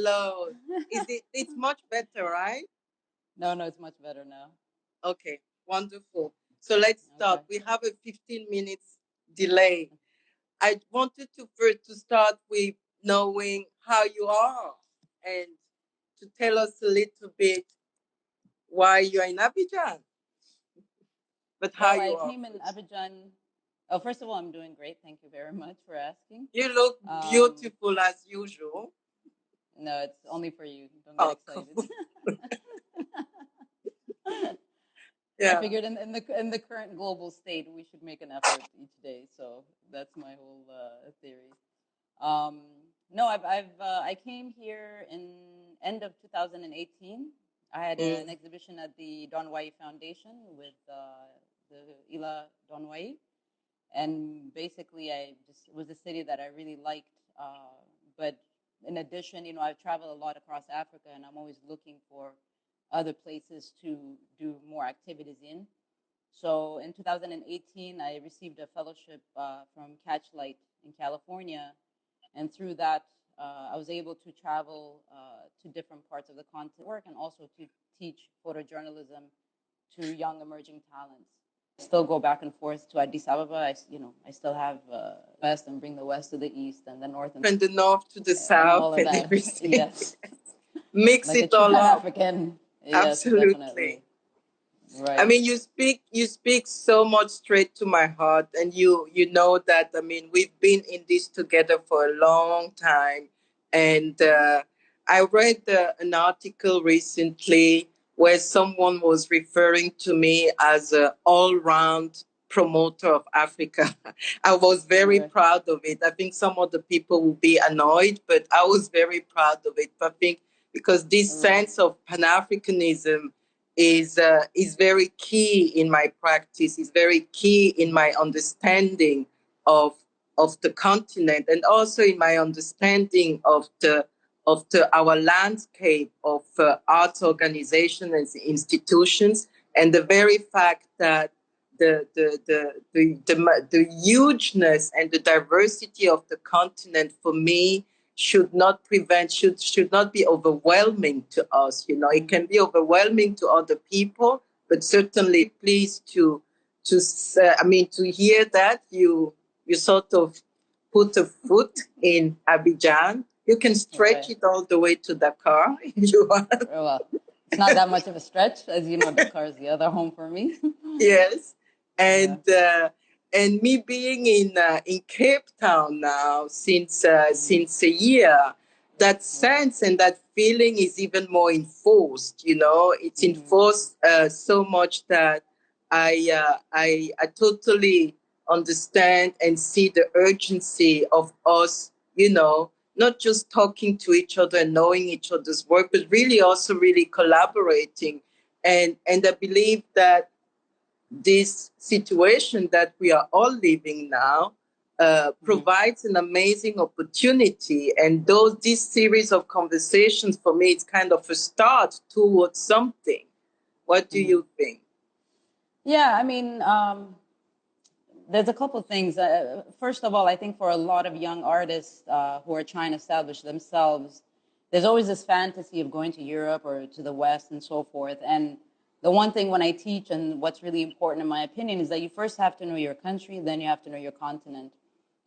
Hello. It's much better, right? No, it's much better now. Okay, wonderful. So let's start. Okay. We have a 15 minutes delay. I wanted to first to start with knowing how you are and to tell us a little bit why you're in Abidjan. But how Well, you I are. came in Abidjan. Oh, first of all, I'm doing great. Thank you very much for asking. You look beautiful as usual. No, it's only for you. Don't get excited. Cool. Yeah. I figured in the current global state, we should make an effort each day. So that's my whole theory. No, I came here in end of 2018. I had an exhibition at the Donwai Foundation with the Ila Donwai, and basically it was a city that I really liked. But in addition, I've traveled a lot across Africa, and I'm always looking for other places to do more activities in. So in 2018, I received a fellowship from Catchlight in California, and through that, I was able to travel to different parts of the continent, work, and also to teach photojournalism to young emerging talents. Still go back and forth to Addis Ababa. I still have West and bring the West to the East and the North and the North to the South and everything. Yes. Mix like it all up. African. Absolutely. Yes, definitely. Right. I mean, you speak so much straight to my heart, and you know that. I mean, we've been in this together for a long time, and I read an article recently where someone was referring to me as an all-round promoter of Africa. I was very proud of it. I think some of the people will be annoyed, but I was very proud of it. I think because this sense of Pan-Africanism is very key in my practice, is very key in my understanding of the continent, and also in my understanding of our landscape of arts organizations and institutions, and the very fact that the hugeness and the diversity of the continent for me should not be overwhelming to us. It can be overwhelming to other people, but certainly pleased to hear that you sort of put a foot in Abidjan. You can stretch it all the way to Dakar if you want. Well, it's not that much of a stretch, as you know. Dakar is the other home for me. Yes, and me being in Cape Town now since a year, that sense and that feeling is even more enforced. It's enforced so much that I totally understand and see the urgency of us. Not just talking to each other and knowing each other's work, but really also really collaborating. And I believe that this situation that we are all living now provides an amazing opportunity. And this series of conversations, for me, it's kind of a start towards something. What do you think? Yeah, I mean, there's a couple of things. First of all, I think for a lot of young artists who are trying to establish themselves, there's always this fantasy of going to Europe or to the West and so forth. And the one thing when I teach, and what's really important in my opinion, is that you first have to know your country, then you have to know your continent.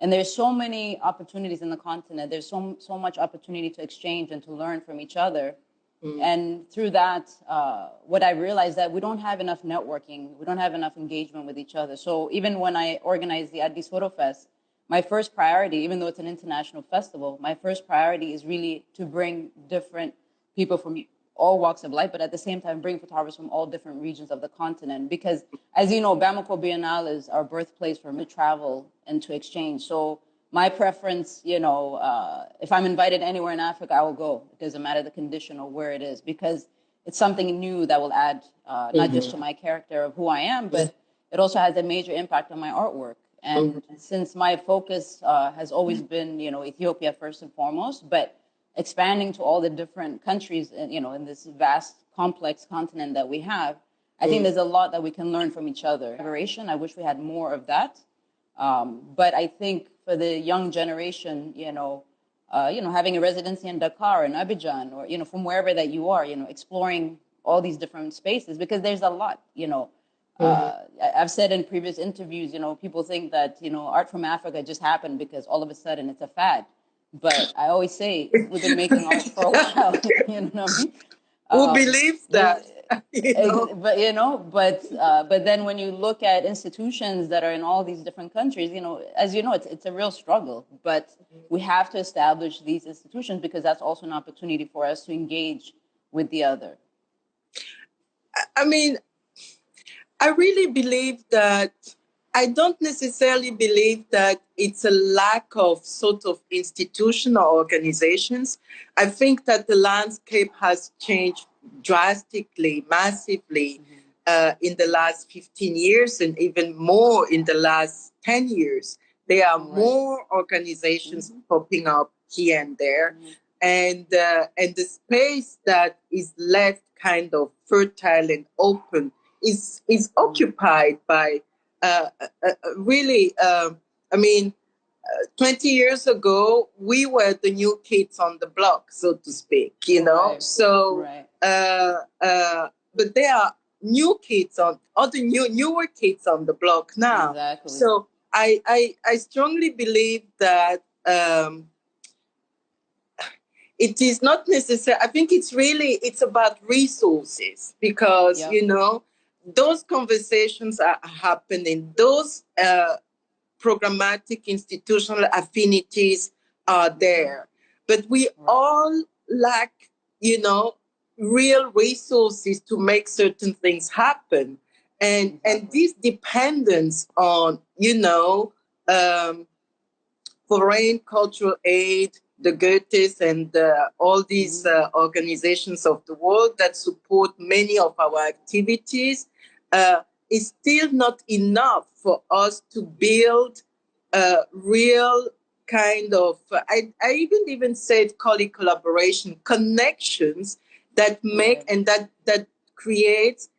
And there's so many opportunities in the continent. There's so much opportunity to exchange and to learn from each other. And through that, what I realized that we don't have enough networking. We don't have enough engagement with each other. So even when I organized the Addis Foto Fest, my first priority, even though it's an international festival, my first priority is really to bring different people from all walks of life, but at the same time, bring photographers from all different regions of the continent. Because as you know, Bamako Biennale is our birthplace for me to travel and to exchange. So my preference, if I'm invited anywhere in Africa, I will go. It doesn't matter the condition or where it is, because it's something new that will add not just to my character of who I am, but it also has a major impact on my artwork. And since my focus has always been, Ethiopia first and foremost, but expanding to all the different countries, in this vast, complex continent that we have, I think there's a lot that we can learn from each other. I wish we had more of that. But I think for the young generation, having a residency in Dakar and Abidjan, or, from wherever that you are, exploring all these different spaces, because there's a lot, I've said in previous interviews, people think that, art from Africa just happened because all of a sudden it's a fad. But I always say we've been making art for a while, you know what I mean? Who believes that? But then when you look at institutions that are in all these different countries, as you know, it's a real struggle. But we have to establish these institutions because that's also an opportunity for us to engage with the other. I mean, I really believe that I don't necessarily believe that it's a lack of sort of institutional organizations. I think that the landscape has changed drastically, massively in the last 15 years and even more in the last 10 years. There are more organizations popping up here and there. And the space that is left kind of fertile and open is occupied by really, 20 years ago, we were the new kids on the block, so to speak, Right. So, Right. but there are new kids newer kids on the block now. Exactly. So I strongly believe that it is not necessary. I think it's about resources because, those conversations are happening. Those programmatic institutional affinities are there. But we all lack, real resources to make certain things happen. And this dependence on, foreign cultural aid, the Goethes and all these organizations of the world that support many of our activities is still not enough for us to build a real kind of, I even call it collaboration, connections that make and that creates,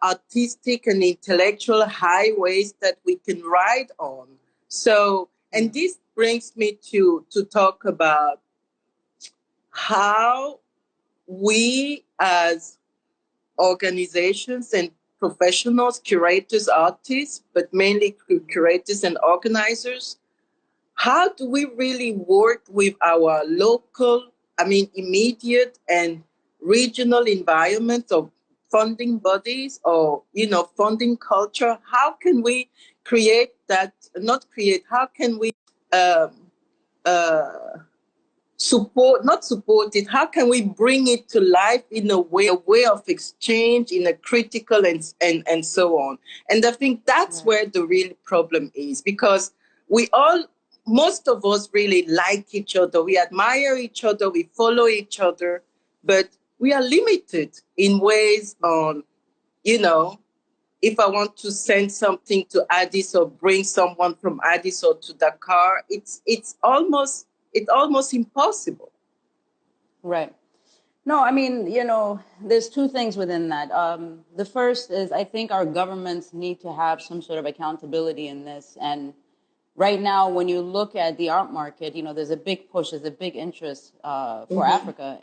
artistic and intellectual highways that we can ride on. So, and this brings me to talk about how we as organizations and professionals, curators, artists, but mainly curators and organizers, how do we really work with our local, immediate and regional environment of funding bodies or, funding culture? How can we create that, how can we not support it, how can we bring it to life in a way of exchange, in a critical and so on? And I think that's where the real problem is, because most of us really like each other, we admire each other, we follow each other, but we are limited in ways on, if I want to send something to Addis or bring someone from Addis or to Dakar, it's almost impossible. Right. No, there's two things within that. The first is I think our governments need to have some sort of accountability in this. And right now, when you look at the art market, there's a big push, there's a big interest for Africa.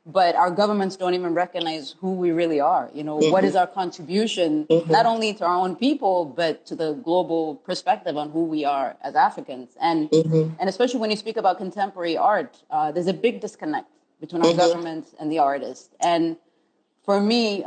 But our governments don't even recognize who we really are. What is our contribution, not only to our own people, but to the global perspective on who we are as Africans. And especially when you speak about contemporary art, there's a big disconnect between our governments and the artists. And for me,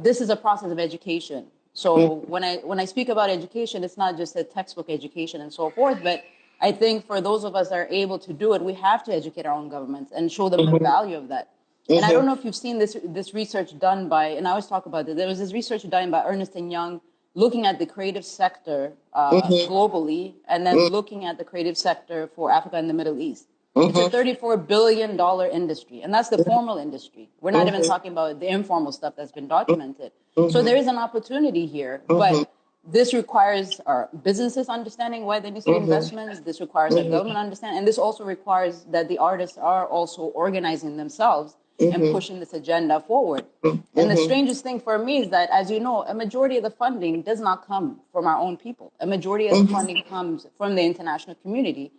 this is a process of education. So when I speak about education, it's not just a textbook education and so forth, but I think for those of us that are able to do it, we have to educate our own governments and show them the value of that. And I don't know if you've seen this research done by, and I always talk about this, there was this research done by Ernst & Young looking at the creative sector globally, and then looking at the creative sector for Africa and the Middle East. It's a $34 billion industry, and that's the formal industry. We're not even talking about the informal stuff that's been documented. So there is an opportunity here, but this requires our businesses understanding why they need to be investments. This requires our government understanding, and this also requires that the artists are also organizing themselves and pushing this agenda forward. And the strangest thing for me is that, as you know, a majority of the funding does not come from our own people. A majority of the funding comes from the international community.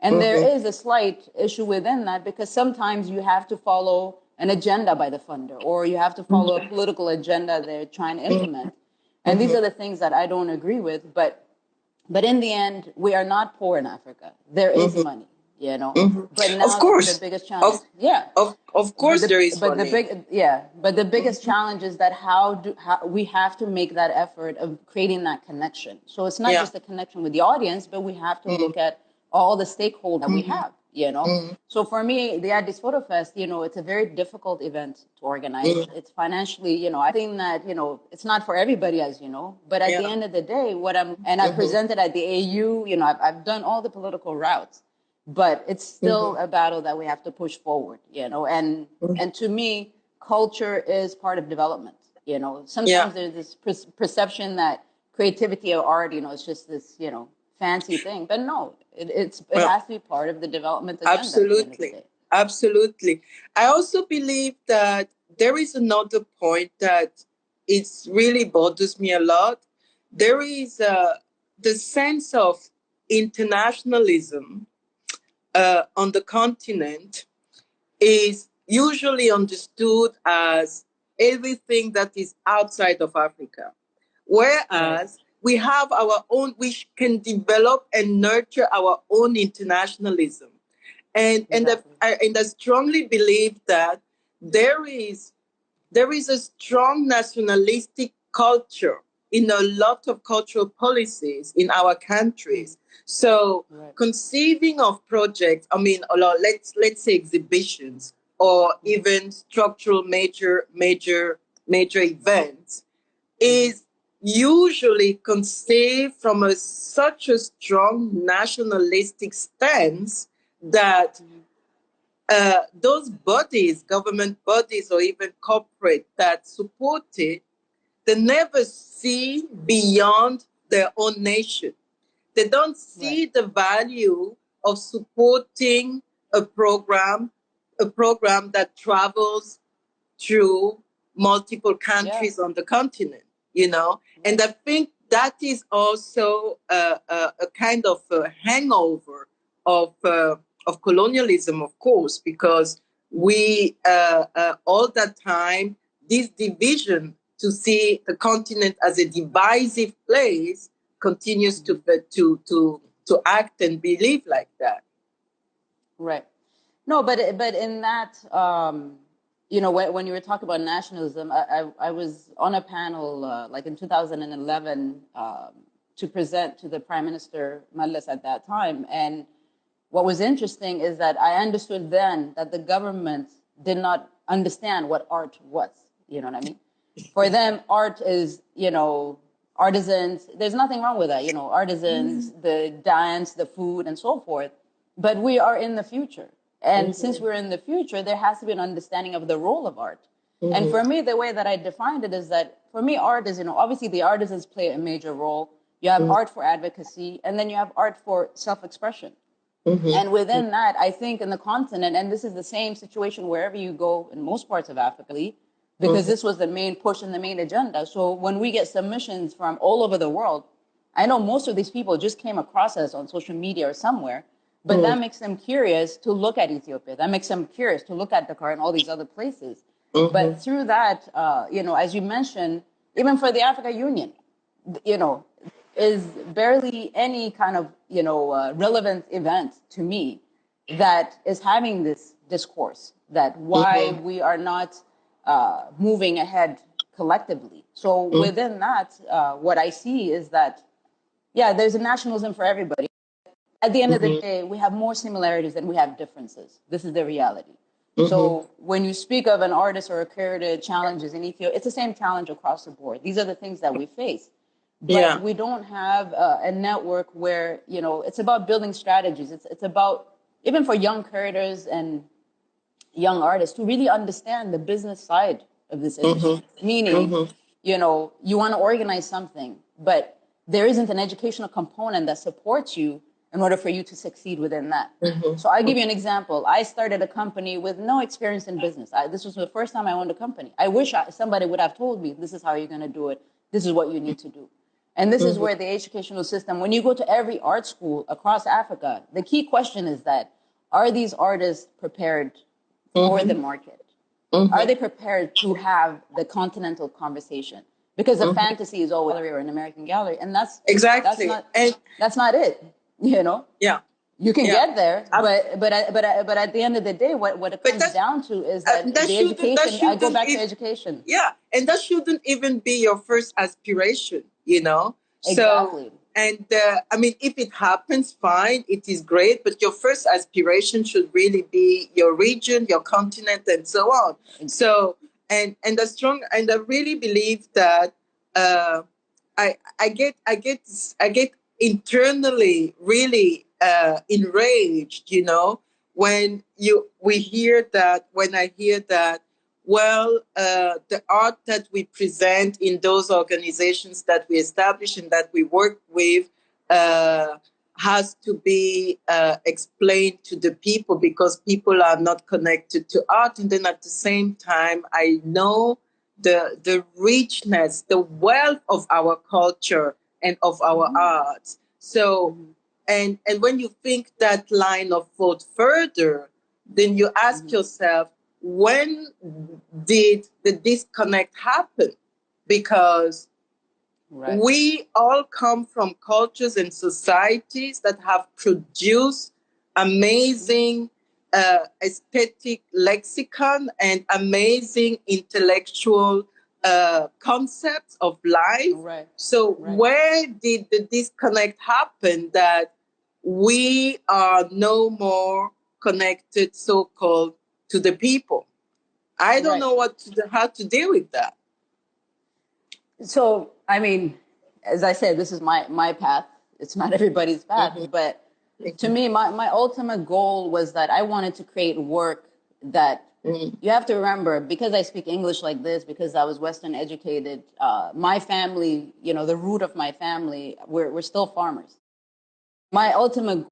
And there is a slight issue within that, because sometimes you have to follow an agenda by the funder, or you have to follow a political agenda they're trying to implement. And these are the things that I don't agree with. But in the end, we are not poor in Africa. There is money, you know. But now Of course. the biggest challenge, Of course there is but money. but the biggest challenge is that how we have to make that effort of creating that connection. So it's not just a connection with the audience, but we have to look at all the stakeholders that we have, you know. So for me, the Addis Foto Fest, you know, it's a very difficult event to organize. It's financially, you know, I think that, you know, it's not for everybody, as you know, but at the end of the day, I presented at the AU, you know, I've done all the political routes, but it's still a battle that we have to push forward, you know. And to me, culture is part of development, you know. Sometimes there's this perception that creativity or art, you know, is just this, you know, fancy thing, but no, it has to be part of the development agenda. Absolutely. Absolutely. I also believe that there is another point that it's really bothers me a lot. There is the sense of internationalism on the continent is usually understood as everything that is outside of Africa. Whereas we have our own, we can develop and nurture our own internationalism. And I strongly believe that there is a strong nationalistic culture in a lot of cultural policies in our countries. So conceiving of projects, I mean, let's say exhibitions or even structural major events is usually conceived from such a strong nationalistic stance that those bodies, government bodies or even corporate that support it, they never see beyond their own nation. They don't see the value of supporting a program that travels through multiple countries on the continent, you know. And I think that is also a kind of a hangover of colonialism, of course, because we all that time this division to see the continent as a divisive place continues to act and believe like that. Right. No, but in that, you know, when you were talking about nationalism, I was on a panel like in 2011 to present to the Prime Minister Malles at that time. And what was interesting is that I understood then that the government did not understand what art was. You know what I mean? For them, art is, you know, artisans. There's nothing wrong with that. You know, artisans, the dance, the food, and so forth. But we are in the future. And since we're in the future, there has to be an understanding of the role of art. And for me, the way that I defined it is that, for me, art is, you know, obviously the artisans play a major role. You have art for advocacy, and then you have art for self-expression. And within that, I think in the continent, and this is the same situation wherever you go in most parts of Africa, because this was the main push and the main agenda. So when we get submissions from all over the world, I know most of these people just came across us on social media or somewhere, but that makes them curious to look at Ethiopia. That makes them curious to look at Dakar and all these other places. But through that, you know, as you mentioned, even for the Africa Union, you know, is barely any kind of, you know, relevant event to me that is having this discourse that why we are not moving ahead collectively. So within that, what I see is that, yeah, there's a nationalism for everybody. At the end of the day, we have more similarities than we have differences. This is the reality. So when you speak of an artist or a curator challenges in Ethiopia, it's the same challenge across the board. These are the things that we face. But we don't have a network where, you know, it's about building strategies. It's about, even for young curators and young artists, to really understand the business side of this industry. Meaning, you know, you want to organize something, but there isn't an educational component that supports you in order for you to succeed within that. So I'll give you an example. I started a company with no experience in business. This was the first time I owned a company. I wish somebody would have told me, this is how you're going to do it. This is what you need to do. And this is where the educational system, when you go to every art school across Africa, the key question is that, are these artists prepared for the market? Are they prepared to have the continental conversation? Because the fantasy is always gallery or an American gallery, and that's not it. You know. Yeah. You can get there, but at the end of the day, what it comes down to is that the education. I go back to education. Yeah, and that shouldn't even be your first aspiration, you know. Exactly. So, and I mean, if it happens, fine, it is great. But your first aspiration should really be your region, your continent, and so on. So, and I really believe that I get internally really enraged, you know, when I hear that, well, the art that we present in those organizations that we establish and that we work with has to be explained to the people because people are not connected to art. And then at the same time, I know the richness, the wealth of our culture and of our art. So, and when you think that line of thought further, then you ask yourself, when did the disconnect happen? Because we all come from cultures and societies that have produced amazing aesthetic lexicon and amazing intellectual concepts of life. So where did the disconnect happen that we are no more connected, so-called, to the people? I don't know how to deal with that. So, I mean, as I said, this is my path. It's not everybody's path, but to me, my ultimate goal was that I wanted to create work that you have to remember, because I speak English like this, because I was Western educated, my family, you know, the root of my family, we're still farmers. My ultimate goal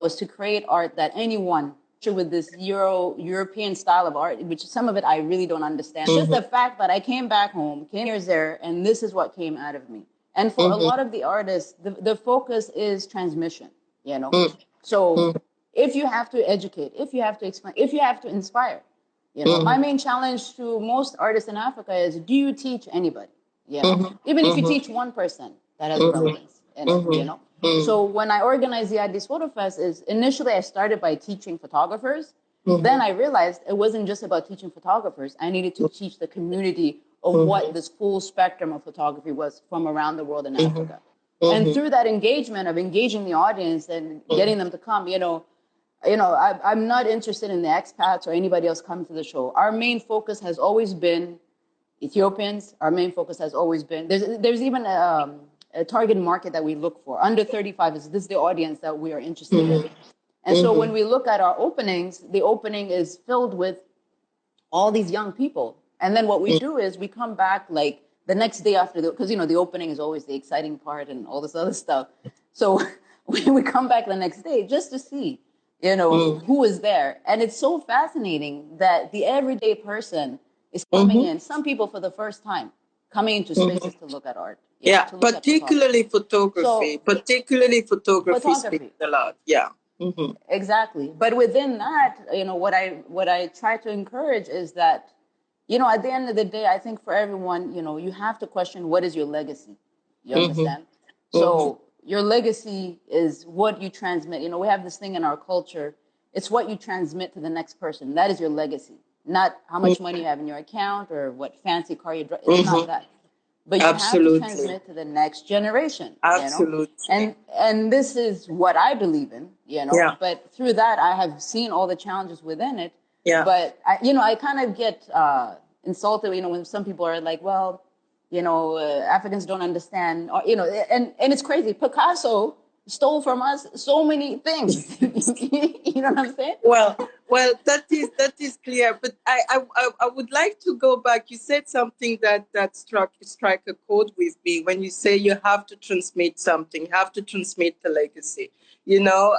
was to create art that anyone with this European style of art, which some of it I really don't understand. Just the fact that I came back home, came years there, and this is what came out of me. And for a lot of the artists, the focus is transmission, you know? So if you have to educate, if you have to explain, if you have to inspire, you know, my main challenge to most artists in Africa is, do you teach anybody? You know, even if you teach one person, that has relevance in it, you know? So when I organized the Addis Foto Fest, initially I started by teaching photographers. Then I realized it wasn't just about teaching photographers. I needed to teach the community of what this full spectrum of photography was from around the world in Africa. And through that engagement of engaging the audience and getting them to come, I'm not interested in the expats or anybody else coming to the show. Our main focus has always been Ethiopians. Our main focus has always been, there's even a target market that we look for. Under 35 is the audience that we are interested in. And so when we look at our openings, the opening is filled with all these young people. And then what we do is we come back like the next day after, because, you know, the opening is always the exciting part and all this other stuff. So we come back the next day just to see, you know, who is there. And it's so fascinating that the everyday person is coming in, some people for the first time, coming into spaces to look at art. Yeah, particularly photography. So, particularly photography speaks a lot. Yeah. Exactly. But within that, you know, what I try to encourage is that, you know, at the end of the day, I think for everyone, you know, you have to question, what is your legacy? You understand? So your legacy is what you transmit. You know, we have this thing in our culture. It's what you transmit to the next person. That is your legacy. Not how much money you have in your account or what fancy car you drive. It's not that. But you have to transmit to the next generation. Absolutely. You know? And this is what I believe in, you know. Yeah. But through that, I have seen all the challenges within it. Yeah. But, I kind of get insulted, you know, when some people are like, well, you know, Africans don't understand, or, you know, and it's crazy. Picasso stole from us so many things. You know what I'm saying? Well, that is clear. But I would like to go back. You said something that struck a chord with me when you say you have to transmit something, you have to transmit the legacy. You know,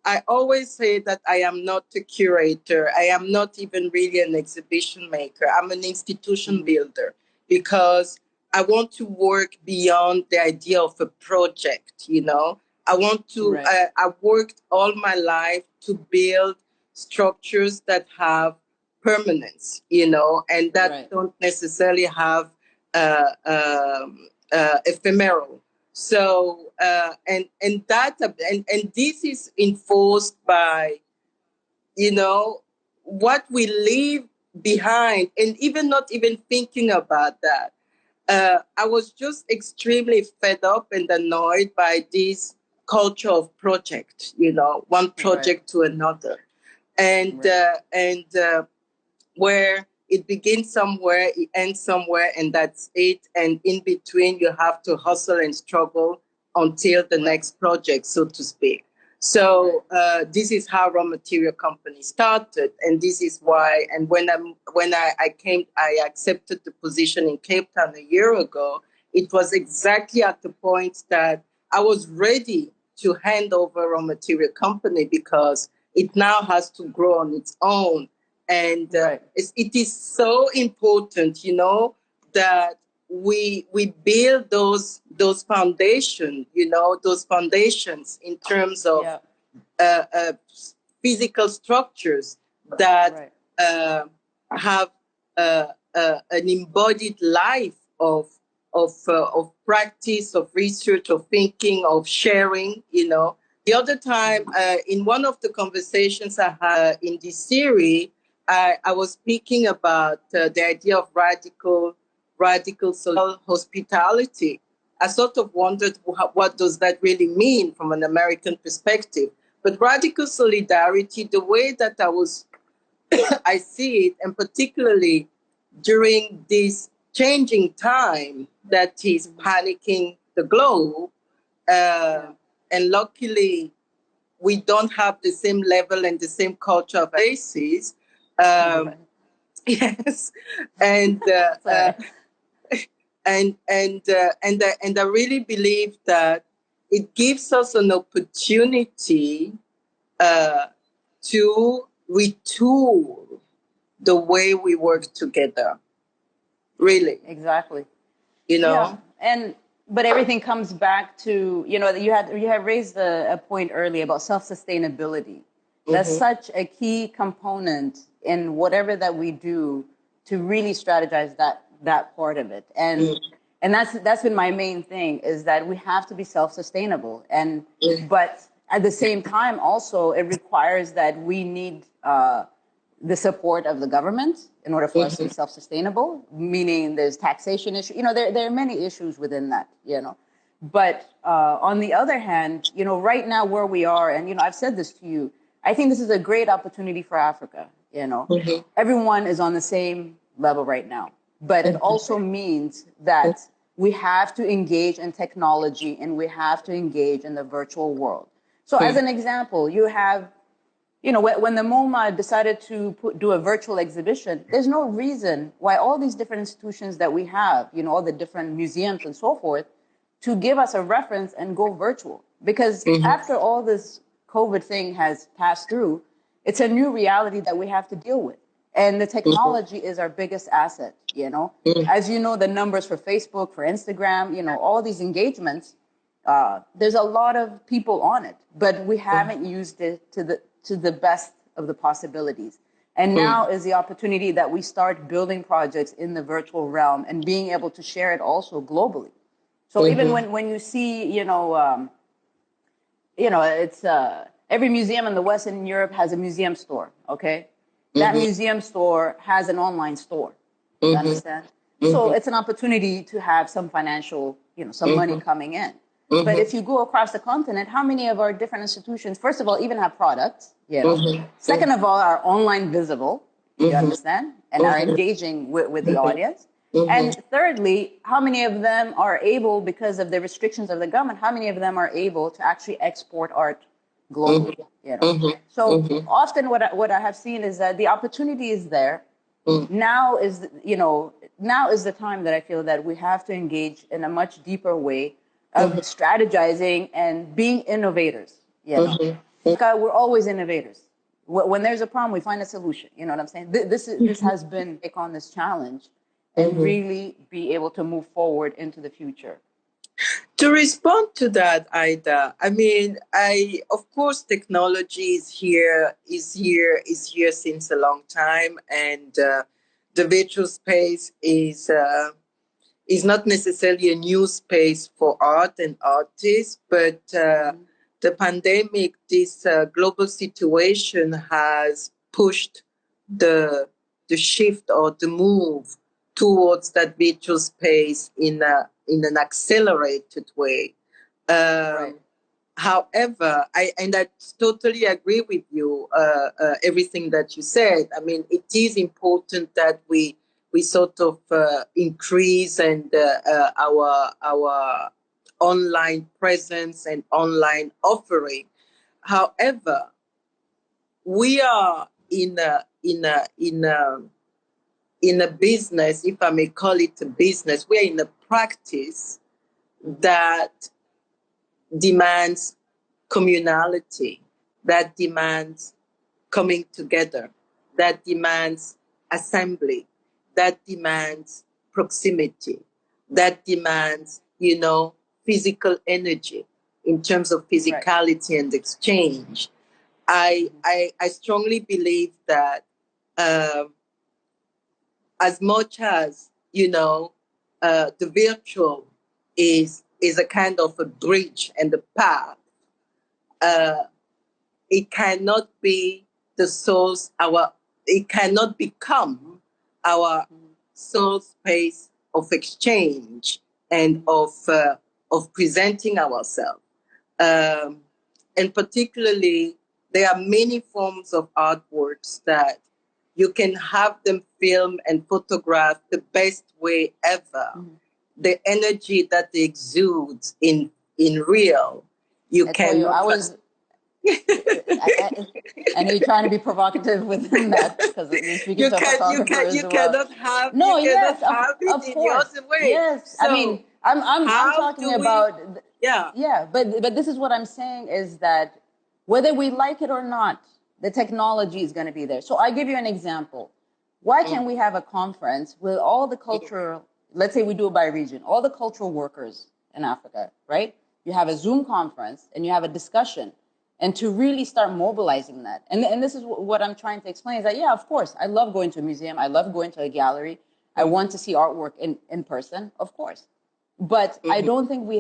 I always say that I am not a curator. I am not even really an exhibition maker. I'm an institution builder, because I want to work beyond the idea of a project, you know. I want to, Right. I worked all my life to build structures that have permanence, you know, and that Right. don't necessarily have ephemeral. So, and this is enforced by, you know, what we leave behind, and even not even thinking about that. I was just extremely fed up and annoyed by this culture of project, you know, one Right. project to another, and Right. where it begins somewhere, it ends somewhere, and that's it. And in between, you have to hustle and struggle until the Right. next project, so to speak. So this is how Raw Material Company started, and this is why. And I accepted the position in Cape Town a year ago. It was exactly at the point that I was ready to hand over Raw Material Company because it now has to grow on its own, and Right. it is so important, you know, that we build those foundations, you know, those foundations in terms of Yeah. physical structures that Right. uh, have an embodied life of practice, of research, of thinking, of sharing. You know, the other time in one of the conversations I had in this series, I was speaking about the idea of radical social hospitality. I sort of wondered what does that really mean from an American perspective. But radical solidarity, the way that I see it, and particularly during this changing time that is panicking the globe, uh, Yeah. and luckily we don't have the same level and the same culture of races. Um, Right. yes, and It's all right. and I really believe that it gives us an opportunity uh, to retool the way we work together. Really, Exactly. you Yeah. know. And but everything comes back to, you know, you had raised a point earlier about self-sustainability. That's Mm-hmm. such a key component in whatever that we do to really strategize that part of it. And that's been my main thing, is that we have to be self-sustainable. And but at the same time also it requires that we need the support of the government in order for us to be Mm-hmm. self-sustainable, meaning there's taxation issue. You know, there are many issues within that, you know. But on the other hand, you know, right now where we are, and, you know, I've said this to you, I think this is a great opportunity for Africa, you know. Mm-hmm. Everyone is on the same level right now. But it also means that we have to engage in technology and we have to engage in the virtual world. So as an example, you have, you know, when the MoMA decided to do a virtual exhibition, there's no reason why all these different institutions that we have, you know, all the different museums and so forth, to give us a reference and go virtual. Because after all this COVID thing has passed through, it's a new reality that we have to deal with. And the technology is our biggest asset, you know. As you know, the numbers for Facebook, for Instagram, you know, all these engagements, there's a lot of people on it, but we haven't used it to the best of the possibilities. And now is the opportunity that we start building projects in the virtual realm and being able to share it also globally. So even when you see, it's every museum in the West and in Europe has a museum store. Okay, that museum store has an online store. You understand? So it's an opportunity to have some financial, you know, some money coming in. But if you go across the continent, how many of our different institutions, first of all, even have products, you know? Second of all, are online visible, you understand? And are engaging with the audience. And thirdly, how many of them are able, because of the restrictions of the government, how many of them are able to actually export art globally, you know? So often what I have seen is that the opportunity is there. Now is, you know, now is the time that I feel that we have to engage in a much deeper way of strategizing and being innovators. You know, we're always innovators. When there's a problem, we find a solution. You know what I'm saying? This has been take on this challenge, and really be able to move forward into the future? To respond to that, Aida, I mean, of course, technology is here since a long time, and the virtual space is not necessarily a new space for art and artists, but the pandemic, this global situation has pushed the shift or the move towards that virtual space in an accelerated way. Right. However, I totally agree with you, everything that you said. I mean, it is important that we sort of increase and our online presence and online offering. However, we are in a business, if I may call it a business, we are in a practice that demands communality, that demands coming together, that demands assembly, that demands proximity, that demands, physical energy in terms of physicality and exchange. I strongly believe that as much as, the virtual is a kind of a bridge and a path, it cannot be it cannot become our sole space of exchange and of presenting ourselves. And particularly, there are many forms of artworks that you can have them film and photograph the best way ever. The energy that they exude in real, you cannot. And you're trying to be provocative within that because you're speaking to a photographer as well. You cannot have. No, you yes, cannot have it of in course. the other way. Yes, So I mean, I'm talking about. Yeah. But this is what I'm saying is that whether we like it or not, the technology is going to be there. So I give you an example. Why can't we have a conference with all the cultural, let's say we do it by region, all the cultural workers in Africa, right? You have a Zoom conference and you have a discussion, and to really start mobilizing that. And this is what I'm trying to explain is that, yeah, of course, I love going to a museum. I love going to a gallery. I want to see artwork in person, of course. But I don't think we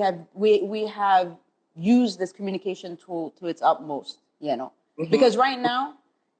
have used this communication tool to its utmost, because right now,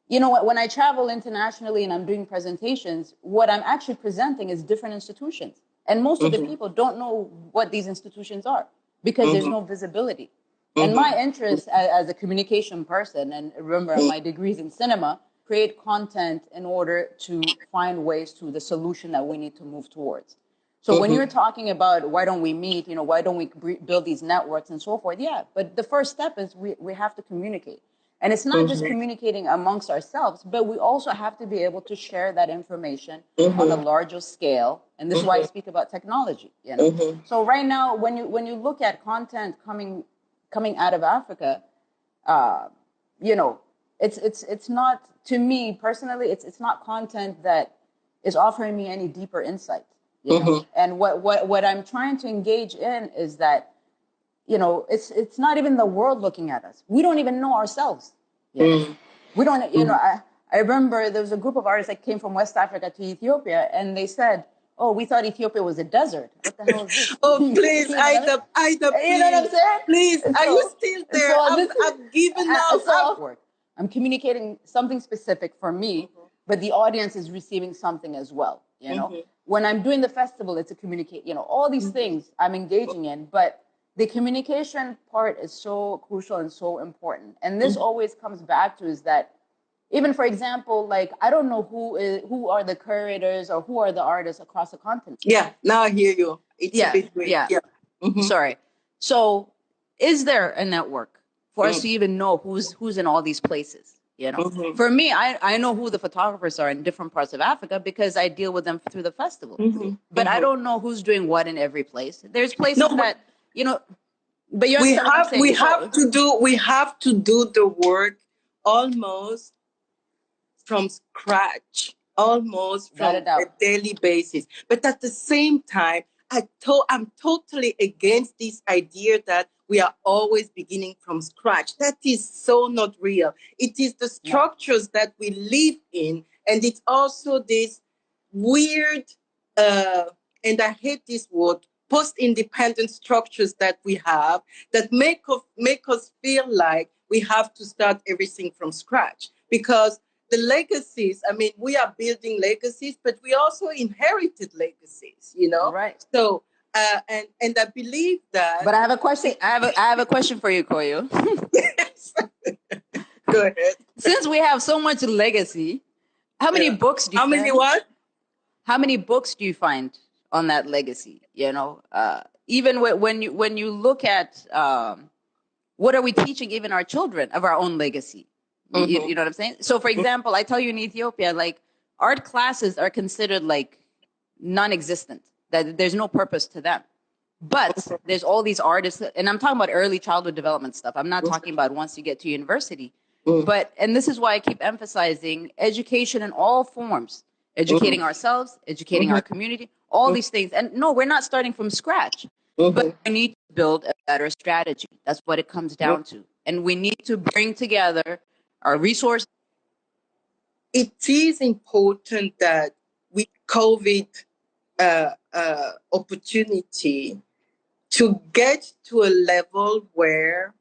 when I travel internationally and I'm doing presentations, what I'm actually presenting is different institutions. And most of the people don't know what these institutions are because there's no visibility. And my interest as a communication person, and remember my degrees in cinema, create content in order to find ways to the solution that we need to move towards. So when you're talking about why don't we meet, why don't we build these networks and so forth? Yeah, but the first step is we have to communicate. And it's not just communicating amongst ourselves, but we also have to be able to share that information on a larger scale. And this is why I speak about technology. So right now, when you look at content coming out of Africa, it's not, to me personally, it's not content that is offering me any deeper insight. And what I'm trying to engage in is that, it's not even the world looking at us. We don't even know ourselves. We don't, I remember there was a group of artists that came from West Africa to Ethiopia, and they said, "Oh, we thought Ethiopia was a desert. What the hell is this?" Oh, please, Aida, please. You know what I'm saying? Please, are you still there? I've given up. I'm communicating something specific for me, but the audience is receiving something as well. When I'm doing the festival, it's a communicate. All these things I'm engaging in, but the communication part is so crucial and so important. And this always comes back to is that, even for example, like I don't know who are the curators or who are the artists across the continent. Yeah, now I hear you. It's a bit weird. Yeah. Sorry. So, is there a network for us to even know who's in all these places? For me, I know who the photographers are in different parts of Africa because I deal with them through the festival. But I don't know who's doing what in every place. There's places that but we have to do the work almost from scratch almost Without from a doubt. a daily basis. But at the same time, I'm totally against this idea that we are always beginning from scratch. That is so not real. It is the No. structures that we live in, and it's also this weird, and I hate this word, post-independent structures that we have that make us feel like we have to start everything from scratch. Because the legacies, I mean, we are building legacies, but we also inherited legacies, you know? Right. So, and I believe that. But I have a question. I have a question for you, Koyo. Yes. Go ahead. Since we have so much legacy, how many books do you How many find? what? How many books do you find on that legacy? You know, even when you look at what are we teaching even our children of our own legacy? You know what I'm saying? So, for example, I tell you in Ethiopia, like art classes are considered like non-existent. That there's no purpose to them. But there's all these artists, and I'm talking about early childhood development stuff. I'm not talking about once you get to university. But, and this is why I keep emphasizing education in all forms, educating ourselves, educating our community, all these things. And no, we're not starting from scratch, but we need to build a better strategy. That's what it comes down to. And we need to bring together our resources. It is important that with COVID opportunity to get to a level where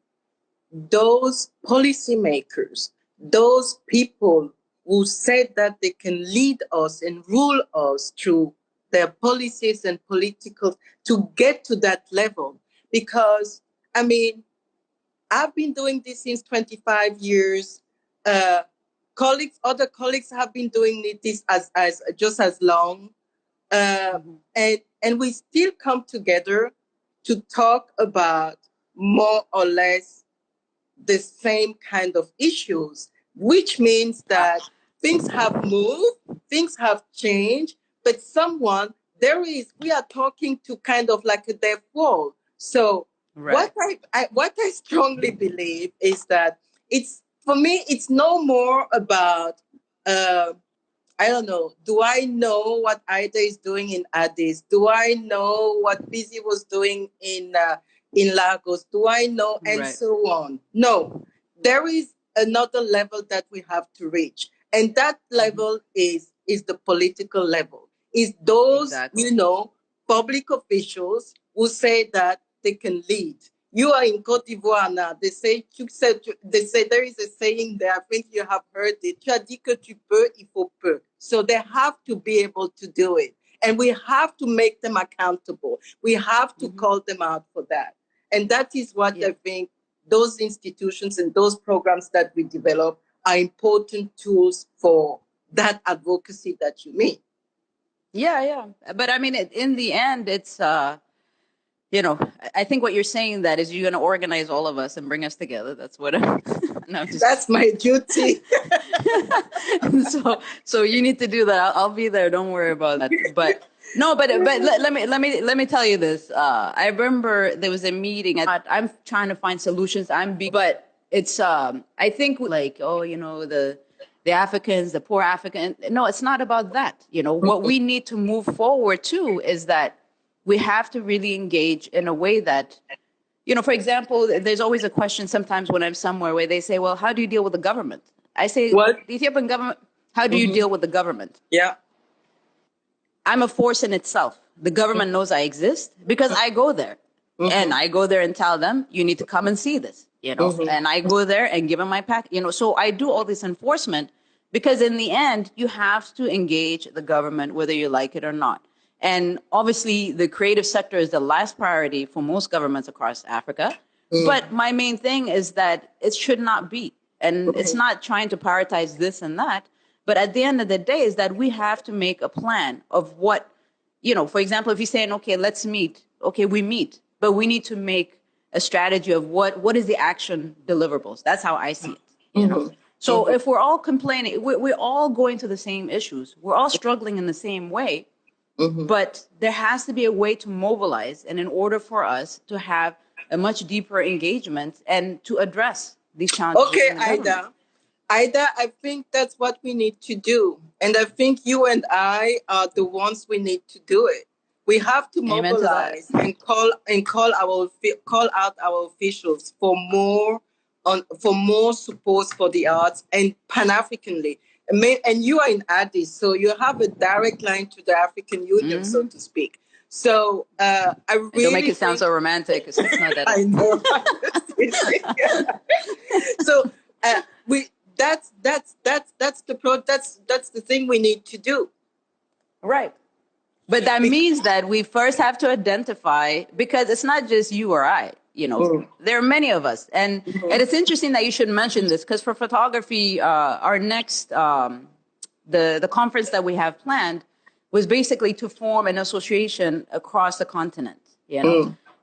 those policymakers, those people who said that they can lead us and rule us through their policies and political, to get to that level. Because, I mean, I've been doing this since 25 years. Other colleagues have been doing this as just as long. And we still come together to talk about more or less the same kind of issues, which means that things have moved, things have changed, but we are talking to kind of like a deaf wall. So Right. what I strongly believe is that for me, it's no more about, I don't know. Do I know what Aida is doing in Addis? Do I know what Busy was doing in Lagos? Do I know? And Right. so on. No, there is another level that we have to reach, and that level is the political level. Is those public officials who say that they can lead. You are in Côte d'Ivoire now. They say there is a saying there. I think you have heard it. Tu as dit que tu peux, il faut peu. So they have to be able to do it. And we have to make them accountable. We have to call them out for that. And that is what I think those institutions and those programs that we develop are important tools for that advocacy that you mean. Yeah. But I mean, in the end, it's, I think what you're saying that is you're going to organize all of us and bring us together. That's what That's my duty. So you need to do that. I'll be there. Don't worry about that. But no, but let me tell you this. I remember there was a meeting. I'm trying to find solutions. But it's I think like the Africans, the poor African. No, it's not about that. What we need to move forward to is that we have to really engage in a way that, for example, there's always a question sometimes when I'm somewhere where they say, well, how do you deal with the government? I say, what? The Ethiopian government, how do you deal with the government? Yeah. I'm a force in itself. The government knows I exist because I go there. And I go there and tell them, you need to come and see this, and I go there and give them my pack, so I do all this enforcement because in the end, you have to engage the government, whether you like it or not. And obviously, the creative sector is the last priority for most governments across Africa. But my main thing is that it should not be. And it's not trying to prioritize this and that. But at the end of the day, is that we have to make a plan of what, for example, if you're saying, okay, let's meet. Okay, we meet. But we need to make a strategy of what is the action deliverables. That's how I see it. So if we're all complaining, we're all going to the same issues. We're all struggling in the same way. But there has to be a way to mobilize, and in order for us to have a much deeper engagement and to address these challenges. Okay, Aida, Ida, I think that's what we need to do. And I think you and I are the ones we need to do it. We have to Amen to that. mobilize and call out our officials for more support for the arts and Pan-Africanly. And you are in Addis, so you have a direct line to the African Union, so to speak. So I really don't make it sound so romantic. It's not that. I know. So that's the thing we need to do. Right. But that means that we first have to identify, because it's not just you or I, there are many of us. And it's interesting that you should mention this, because for photography, our next, the conference that we have planned was basically to form an association across the continent,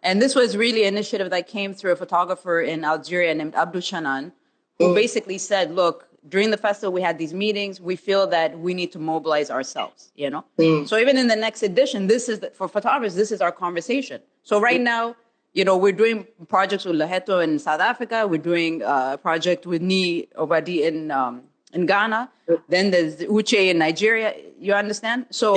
And this was really an initiative that came through a photographer in Algeria named Abdou Shanan, who basically said, look, during the festival, we had these meetings. We feel that we need to mobilize ourselves, So even in the next edition, for photographers, this is our conversation. So right now, we're doing projects with Laheto in South Africa. We're doing a project with Ni Obadi in Ghana. Then there's Uche in Nigeria. You understand? So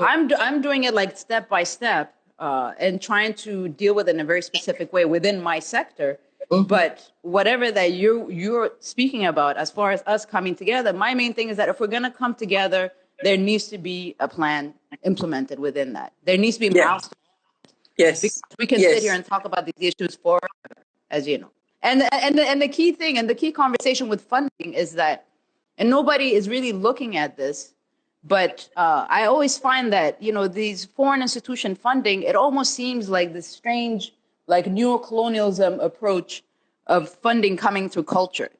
I'm doing it like step by step and trying to deal with it in a very specific way within my sector. But whatever that you're speaking about, as far as us coming together, my main thing is that if we're going to come together, there needs to be a plan implemented within that. There needs to be milestones. Yes. Because we can sit here and talk about these issues forever, as you know. And the key thing and the key conversation with funding is that, and nobody is really looking at this, but I always find that, these foreign institution funding, it almost seems like this strange, like neocolonialism approach of funding coming through culture.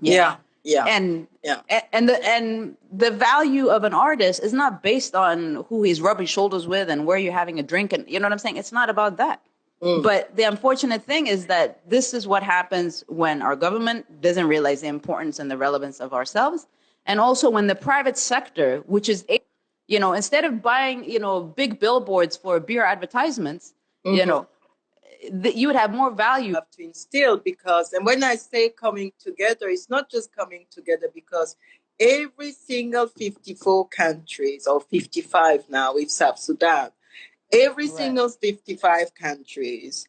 And the value of an artist is not based on who he's rubbing shoulders with and where you're having a drink, and you know what I'm saying? It's not about that. But the unfortunate thing is that this is what happens when our government doesn't realize the importance and the relevance of ourselves, and also when the private sector, which is, instead of buying, big billboards for beer advertisements, you would have more value to instill, because, and when I say coming together, it's not just coming together, because every single 54 countries, or 55 now with South Sudan, every single 55 countries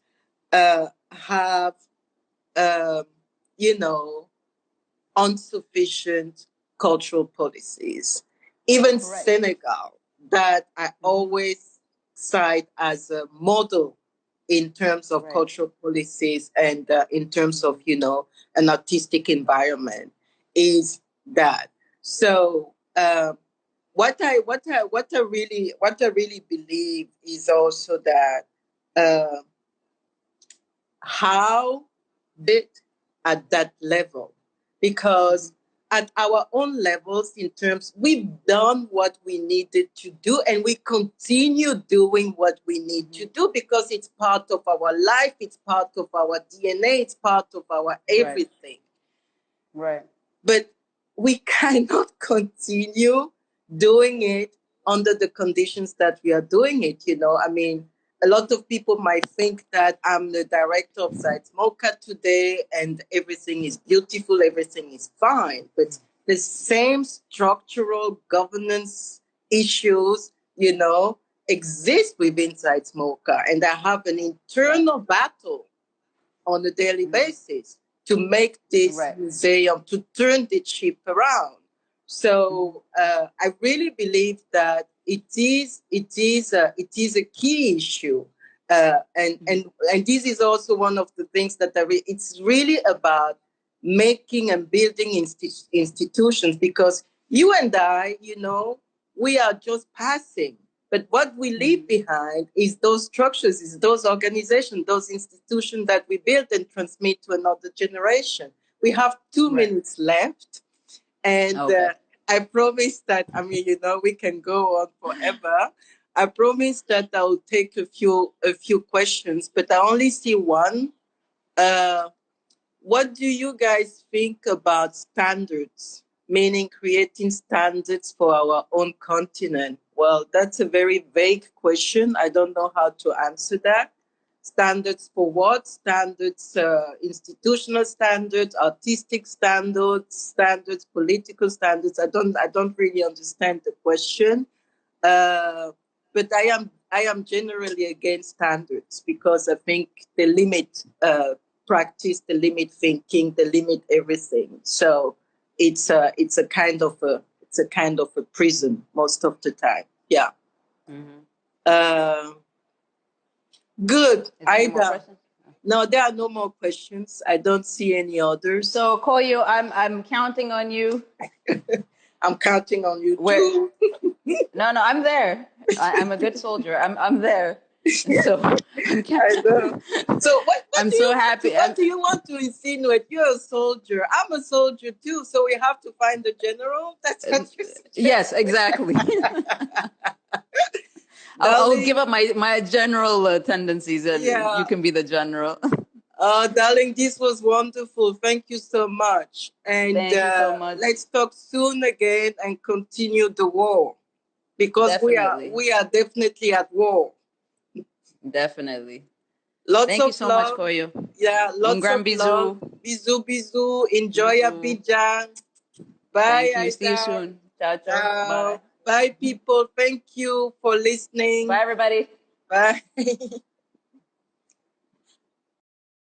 have, insufficient cultural policies. Even Senegal, that I always cite as a model in terms of cultural policies and in terms of, an artistic environment, is that. So what I really believe is also that how did at that level, because at our own levels, in terms, we've done what we needed to do, and we continue doing what we need to do, because it's part of our life, it's part of our DNA, it's part of our everything. Right. But we cannot continue doing it under the conditions that we are doing it. I mean, a lot of people might think that I'm the director of Zeitz MOCAA today and everything is beautiful, everything is fine. But the same structural governance issues, exist within Zeitz MOCAA. And I have an internal battle on a daily basis to make this museum, to turn the ship around. So I really believe that it is a key issue, and this is also one of the things that it's really about making and building institutions, because you and I, we are just passing. But what we leave behind is those structures, is those organizations, those institutions that we build and transmit to another generation. We have 2 minutes left. And I promise that, we can go on forever. I promise that I'll take a few questions, but I only see one. What do you guys think about standards, meaning creating standards for our own continent? Well, that's a very vague question. I don't know how to answer that. Standards for what? Standards, institutional standards, artistic standards, political standards. I don't really understand the question. But I am generally against standards because I think they limit practice, they limit thinking, they limit everything. So it's a kind of a prison most of the time. Yeah. Good. Aïda. No, there are no more questions. I don't see any others. So Koyo, I'm counting on you. I'm counting on you too. No, I'm there. I'm a good soldier. I'm there. So I'm I know. So what I'm so happy. What do you want to insinuate? You're a soldier. I'm a soldier too. So we have to find the general. That's what you suggest. Yes, exactly. I'll give up my general tendencies, and you can be the general. Darling, this was wonderful. Thank you so much. And thank you so much. Let's talk soon again and continue the war, because definitely. we are definitely at war. Definitely. Thank you so much, Koyo. Yeah, lots of love. Bisous, bisous. Enjoy Abidjan. Bye, Thank you. See you soon. Ciao, ciao. Bye. Bye, people. Thank you for listening. Bye, everybody. Bye.